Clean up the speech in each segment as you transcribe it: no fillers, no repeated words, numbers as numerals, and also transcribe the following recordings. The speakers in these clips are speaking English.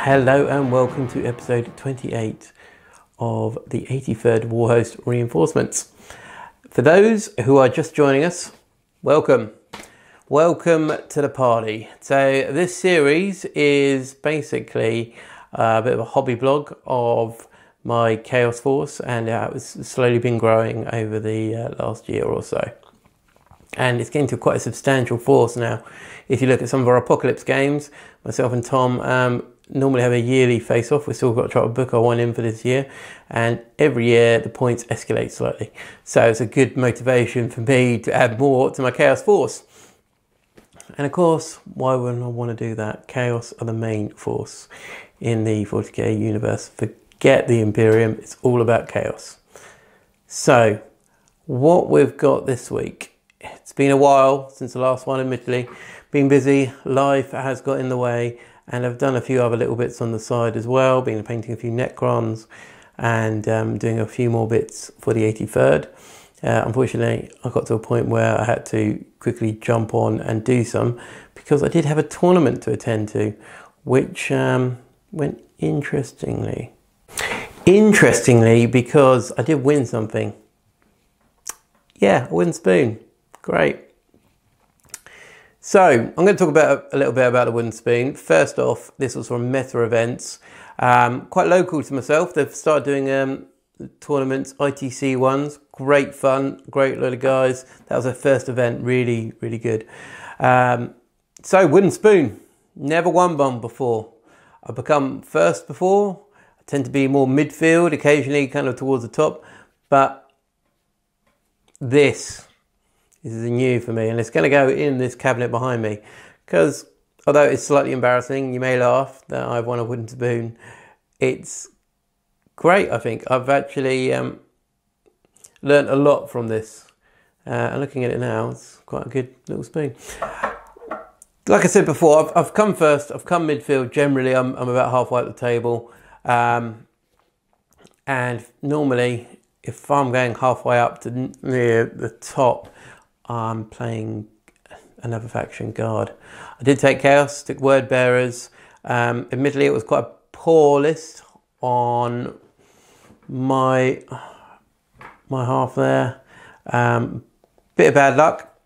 Hello and welcome to episode 28 of the 83rd Warhost Reinforcements. For those who are just joining us, welcome. Welcome to the party. So this series is basically a bit of a hobby blog of my Chaos Force and how it's slowly been growing over the last year or so. And it's getting to quite a substantial force now. If you look at some of our Apocalypse games, myself and Tom normally have a yearly face-off. We've still got to try to book our one in for this year. And every year the points escalate slightly. So it's a good motivation for me to add more to my Chaos Force. And of course, why wouldn't I want to do that? Chaos are the main force in the 40k universe. Forget the Imperium, it's all about Chaos. So, what we've got this week. It's been a while since the last one, admittedly. Been busy, life has got in the way, and I've done a few other little bits on the side as well. Been painting a few Necrons and doing a few more bits for the 83rd. Unfortunately, I got to a point where I had to quickly jump on and do some because I did have a tournament to attend to, which went interestingly. Interestingly, because I did win something. Yeah, a wooden spoon. Great. So, I'm going to talk about a little bit about the wooden spoon. First off, this was from Meta Events. Quite local to myself. They've started doing tournaments, ITC ones. Great fun, great load of guys. That was their first event, really, really good. So, wooden spoon. Never won one before. I've become first before. I tend to be more midfield, occasionally kind of towards the top. But this is new for me, and it's going to go in this cabinet behind me because although it's slightly embarrassing, you may laugh that I've won a wooden spoon, it's great. I think I've actually learned a lot from this, and looking at it now, it's quite a good little spoon. Like I said before, I've come first, I've come midfield. Generally I'm about halfway up the table, and normally if I'm going halfway up to near the top, I'm playing another faction guard. I did take Chaos, took Word Bearers. Admittedly, it was quite a poor list on my half there. Bit of bad luck.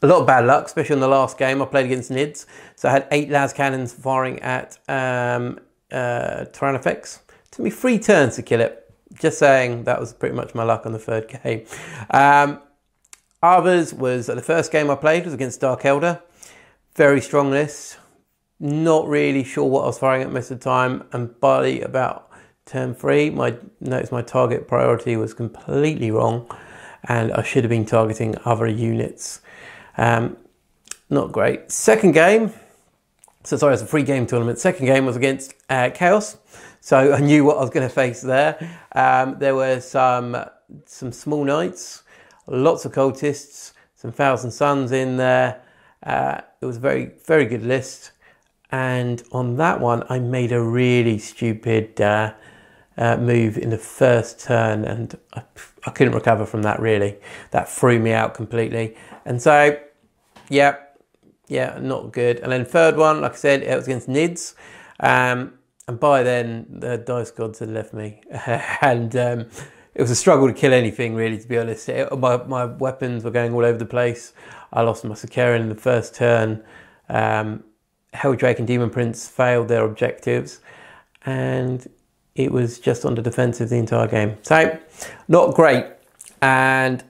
A lot of bad luck, especially on the last game I played against Nids. So I had 8 las cannons firing at Tyrannofex. Took me 3 turns to kill it. Just saying, that was pretty much my luck on the third game. Others was the first game I played was against Dark Elder. Very strong list. Not really sure what I was firing at most of the time. And by about turn 3, notice my target priority was completely wrong. And I should have been targeting other units. Not great. Second game. So sorry, it's a 3-game tournament. Second game was against Chaos. So I knew what I was going to face there. There were some small knights. Lots of cultists, some Thousand Suns in there. It was a very, very good list. And on that one, I made a really stupid move in the first turn, and I couldn't recover from that, really. That threw me out completely. And so, yeah, not good. And then third one, like I said, it was against Nids. And by then, the dice gods had left me. And it was a struggle to kill anything, really, to be honest. My weapons were going all over the place. I lost my Sakarian in the first turn. Helldrake and Demon Prince failed their objectives. And it was just on the defensive the entire game. So, not great. And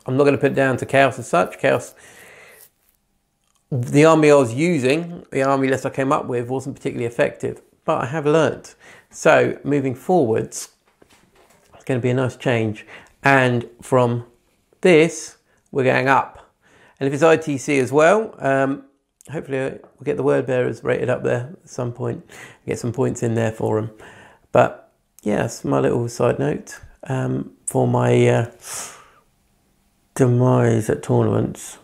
I'm not going to put it down to Chaos as such. Chaos, the army I was using, the army list I came up with, wasn't particularly effective. But I have learnt. So, moving forwards, going to be a nice change, and from this we're going up, and if it's ITC as well, hopefully we'll get the Word Bearers rated up there at some point, get some points in there for them. But yes, my little side note for my demise at tournaments.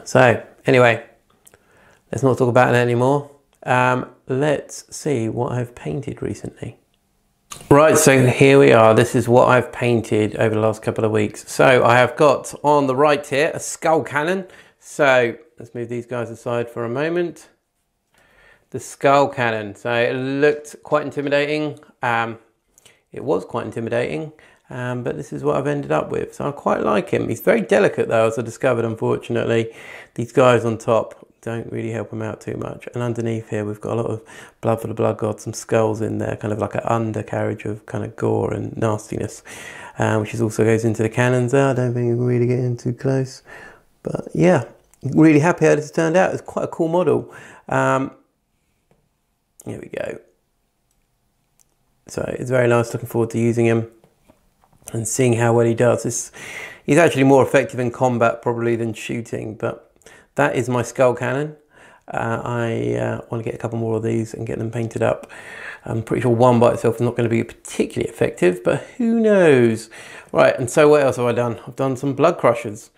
So anyway, let's not talk about it anymore. Let's see what I've painted recently. Right, so here we are. This is what I've painted over the last couple of weeks. So I have got on the right here a skull cannon. So let's move these guys aside for a moment. the skull cannon. So it looked quite intimidating. It was quite intimidating, but this is what I've ended up with. So I quite like him. He's very delicate though, as I discovered, unfortunately. These guys on top don't really help him out too much. And underneath here, we've got a lot of blood for the blood god, some skulls in there, kind of like an undercarriage of kind of gore and nastiness, which is also goes into the cannons there. I don't think we can really get in too close. But yeah, really happy how this turned out. It's quite a cool model. Here we go. So it's very nice, looking forward to using him and seeing how well he does. He's actually more effective in combat probably than shooting, but that is my skull cannon. I want to get a couple more of these and get them painted up. I'm pretty sure one by itself is not going to be particularly effective, but who knows? Right, and so what else have I done? I've done some blood crushers.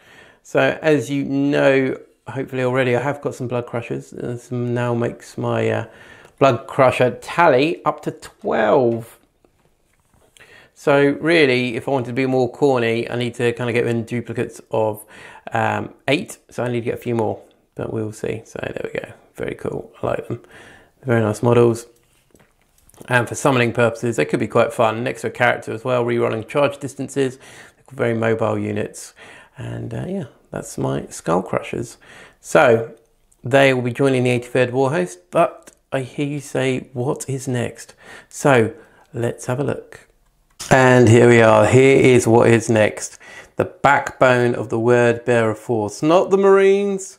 So as you know, hopefully already, I have got some blood crushers. This now makes my blood crusher tally up to 12. So really, if I wanted to be more corny, I need to kind of get in duplicates of 8. So I need to get a few more, but we'll see. So there we go. Very cool. I like them. Very nice models. And for summoning purposes, they could be quite fun. Next to a character as well, rerunning charge distances. They're very mobile units. And yeah, that's my skull crushers. So they will be joining the 83rd Warhost, but I hear you say, what is next? So let's have a look. And here we are. Here is what is next. The backbone of the word bearer force. Not the Marines,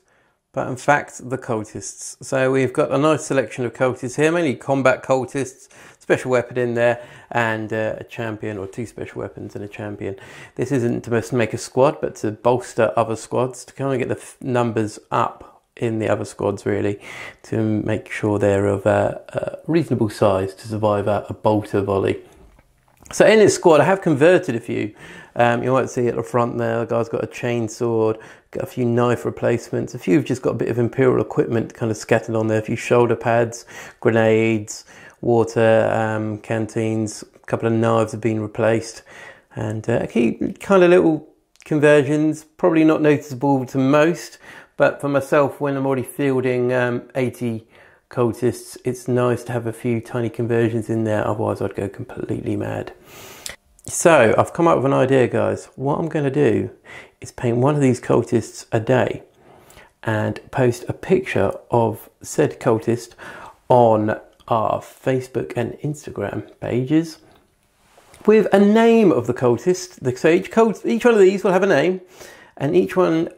but in fact the cultists. So we've got a nice selection of cultists here, mainly combat cultists, special weapon in there, and a champion, or 2 special weapons and a champion. This isn't to make a squad, but to bolster other squads, to kind of get the numbers up in the other squads, really, to make sure they're of a reasonable size to survive a bolter volley. So in this squad, I have converted a few. You might see at the front there, the guy's got a chainsword, got a few knife replacements, a few have just got a bit of Imperial equipment kind of scattered on there, a few shoulder pads, grenades, water canteens, a couple of knives have been replaced, and a few kind of little conversions, probably not noticeable to most, but for myself, when I'm already fielding 80 cultists, it's nice to have a few tiny conversions in there, otherwise I'd go completely mad. So I've come up with an idea, guys. What I'm going to do is paint one of these cultists a day and post a picture of said cultist on our Facebook and Instagram pages with a name of the cultist. So each one of these will have a name, and each one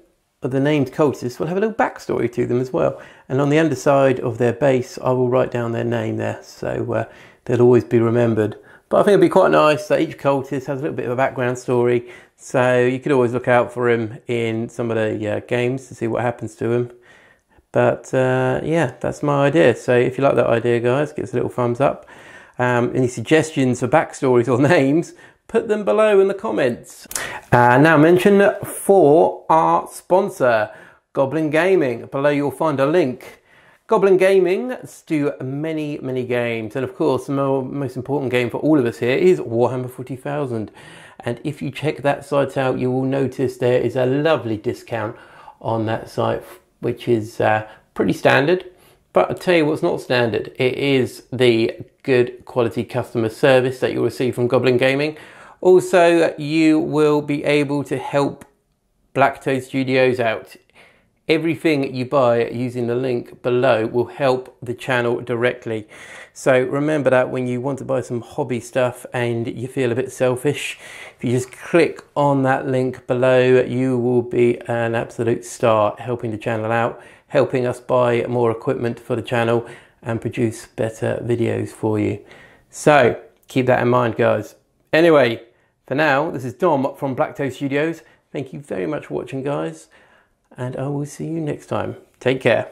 of the named cultists will have a little backstory to them as well. And on the underside of their base, I will write down their name there, so they'll always be remembered. But I think it'd be quite nice that each cultist has a little bit of a background story, so you could always look out for him in some of the games to see what happens to him. But yeah, that's my idea. So if you like that idea, guys, give us a little thumbs up. Any suggestions for backstories or names, put them below in the comments. Now mention for our sponsor, Goblin Gaming. Below you'll find a link. Goblin Gaming do many games, and of course the most important game for all of us here is Warhammer 40,000. And if you check that site out, you will notice there is a lovely discount on that site, which is pretty standard. But I'll tell you what's not standard. It is the good quality customer service that you'll receive from Goblin Gaming. Also, you will be able to help BlackToad Studios out. Everything you buy using the link below will help the channel directly. So remember that when you want to buy some hobby stuff and you feel a bit selfish, if you just click on that link below, you will be an absolute star, helping the channel out, helping us buy more equipment for the channel and produce better videos for you. So keep that in mind, guys. Anyway, for now, this is Dom from BlackToad Studios. Thank you very much for watching, guys, and I will see you next time. Take care.